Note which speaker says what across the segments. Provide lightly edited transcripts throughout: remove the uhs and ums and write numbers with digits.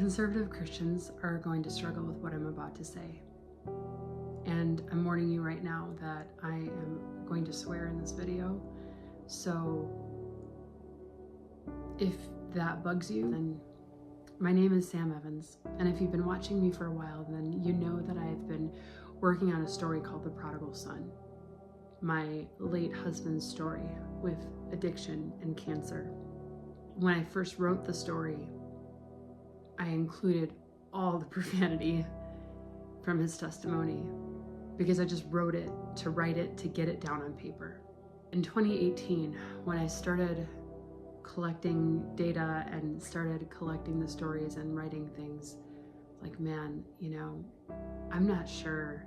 Speaker 1: Conservative Christians are going to struggle with what I'm about to say. And I'm warning you right now that I am going to swear in this video. So if that bugs you, then my name is Sam Evans. And if you've been watching me for a while, then you know that I've been working on a story called The Prodigal Son, my late husband's story with addiction and cancer. When I first wrote the story, I included all the profanity from his testimony because I just wrote it, to get it down on paper. In 2018, when I started collecting data and started collecting the stories and writing things, like, man, I'm not sure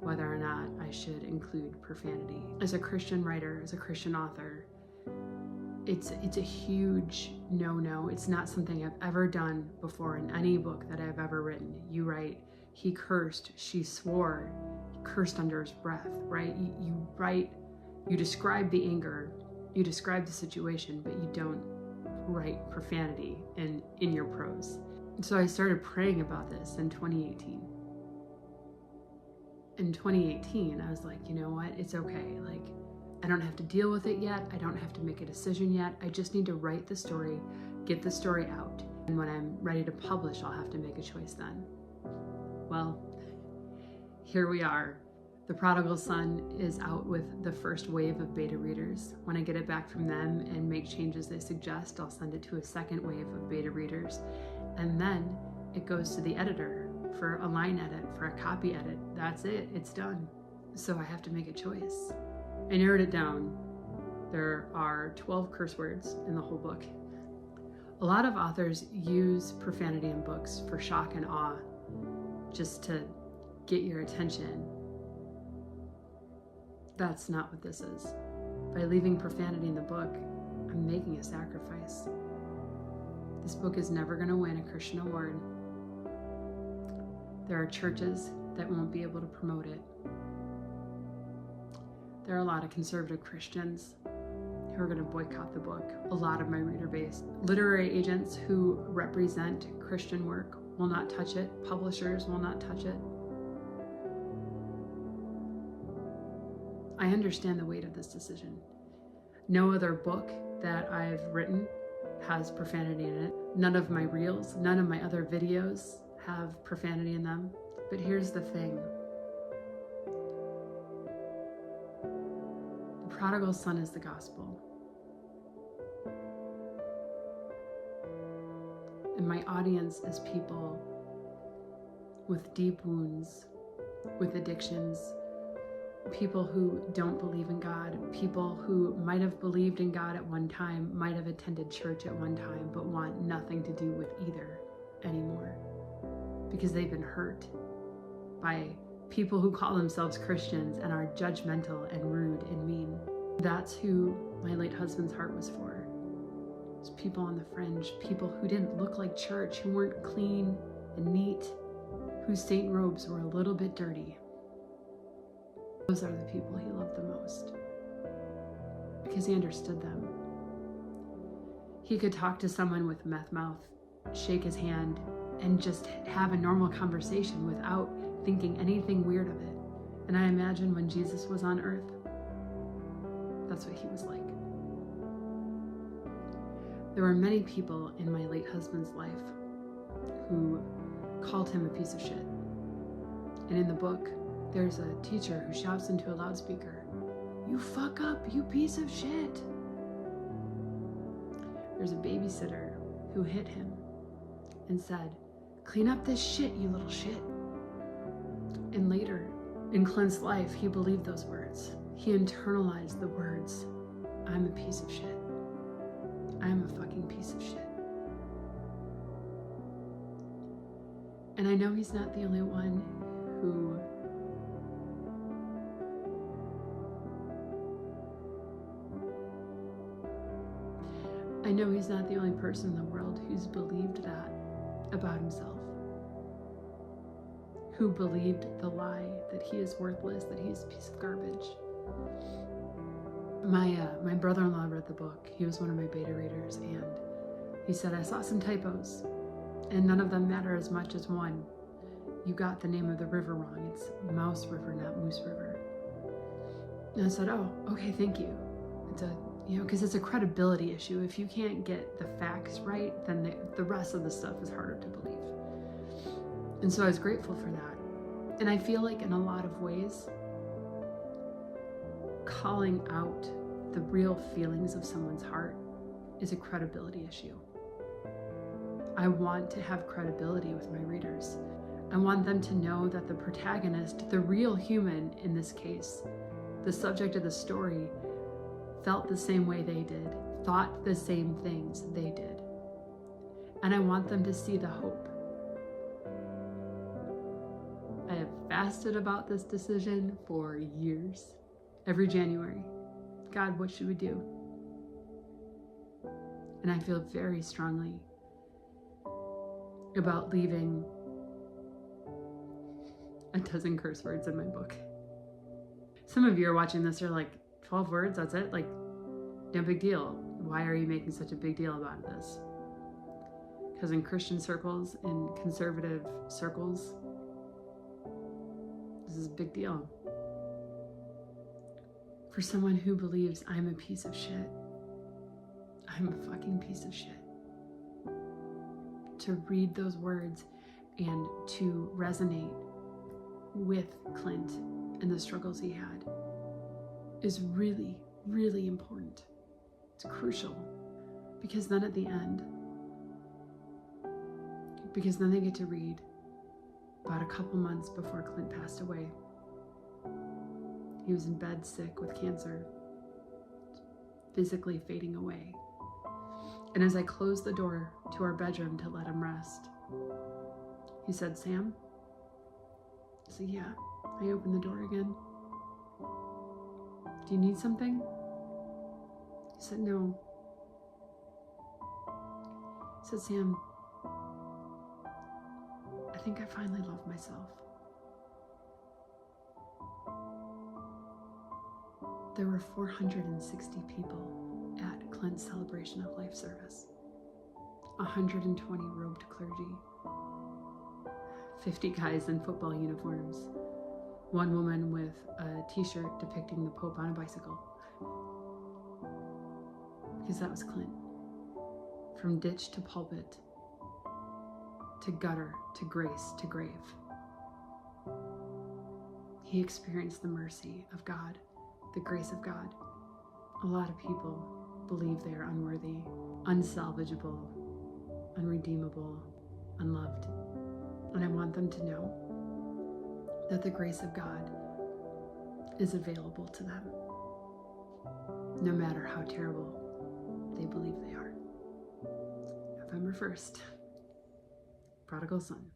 Speaker 1: whether or not I should include profanity. As a Christian writer, as a Christian author, it's a huge no-no. It's not something I've ever done before in any book that I've ever written. You write, he cursed, she swore, he cursed under his breath, right? You write, you describe the anger, you describe the situation, but you don't write profanity in your prose. So I started praying about this in 2018. In 2018, I was like, you know what? It's okay. Like, I don't have to deal with it yet. I don't have to make a decision yet. I just need to write the story, get the story out. And when I'm ready to publish, I'll have to make a choice then. Well, here we are. The Prodigal Son is out with the first wave of beta readers. When I get it back from them and make changes they suggest, I'll send it to a second wave of beta readers. And then it goes to the editor for a line edit, for a copy edit. That's it, it's done. So I have to make a choice. I narrowed it down. There are 12 curse words in the whole book. A lot of authors use profanity in books for shock and awe, just to get your attention. That's not what this is. By leaving profanity in the book, I'm making a sacrifice. This book is never going to win a Christian award. There are churches that won't be able to promote it. There are a lot of conservative Christians who are going to boycott the book. A lot of my reader base. Literary agents who represent Christian work will not touch it. Publishers will not touch it. I understand the weight of this decision. No other book that I've written has profanity in it. None of my reels, none of my other videos have profanity in them. But here's the thing. The prodigal son is the gospel. And my audience is people with deep wounds, with addictions, people who don't believe in God, people who might have believed in God at one time, might have attended church at one time, but want nothing to do with either anymore because they've been hurt by people who call themselves Christians and are judgmental and rude and mean. That's who my late husband's heart was for. It's people on the fringe, people who didn't look like church, who weren't clean and neat, whose saint robes were a little bit dirty. Those are the people he loved the most because he understood them. He could talk to someone with meth mouth, shake his hand, and just have a normal conversation without thinking anything weird of it. And I imagine when Jesus was on earth, that's what he was like. There were many people in my late husband's life who called him a piece of shit. And in the book, there's a teacher who shouts into a loudspeaker, "You fuck up, you piece of shit." There's a babysitter who hit him and said, "Clean up this shit, you little shit." And later, in Clint's life, he believed those words. He internalized the words, "I'm a piece of shit. I'm a fucking piece of shit." And I know he's not the only one who person in the world who's believed that about himself, who believed the lie that he is worthless, that he's a piece of garbage. My brother-in-law read the book. He was one of my beta readers, and he said, "I saw some typos." And none of them matter as much as one. You got the name of the river wrong. It's Mouse River, not Moose River. And I said, oh, okay, thank you. It's a, because it's a credibility issue. If you can't get the facts right, then the rest of the stuff is harder to believe. And so I was grateful for that. And I feel like in a lot of ways, calling out the real feelings of someone's heart is a credibility issue. I want to have credibility with my readers. I want them to know that the protagonist, the real human in this case, the subject of the story, felt the same way they did, thought the same things they did. And I want them to see the hope. I have fasted about this decision for years. Every January, God, what should we do? And I feel very strongly about leaving a dozen curse words in my book. Some of you are watching this, you're like, 12 words, that's it? Like, no big deal. Why are you making such a big deal about this? Because in Christian circles, in conservative circles, this is a big deal. For someone who believes I'm a piece of shit, I'm a fucking piece of shit. To read those words and to resonate with Clint and the struggles he had is really, really important. It's crucial, because then at the end, because then they get to read about a couple months before Clint passed away. He was in bed sick with cancer, physically fading away. And as I closed the door to our bedroom to let him rest, he said, Sam? I said, yeah. I opened the door again. Do you need something? He said, no. I said, Sam, I think I finally love myself. There were 460 people at Clint's celebration of life service. 120 robed clergy. 50 guys in football uniforms. One woman with a t-shirt depicting the Pope on a bicycle. Because that was Clint. From ditch to pulpit, to gutter, to grace, to grave. He experienced the mercy of God, the grace of God. A lot of people believe they are unworthy, unsalvageable, unredeemable, unloved. And I want them to know that the grace of God is available to them, no matter how terrible they believe they are. November 1st, Prodigal Son.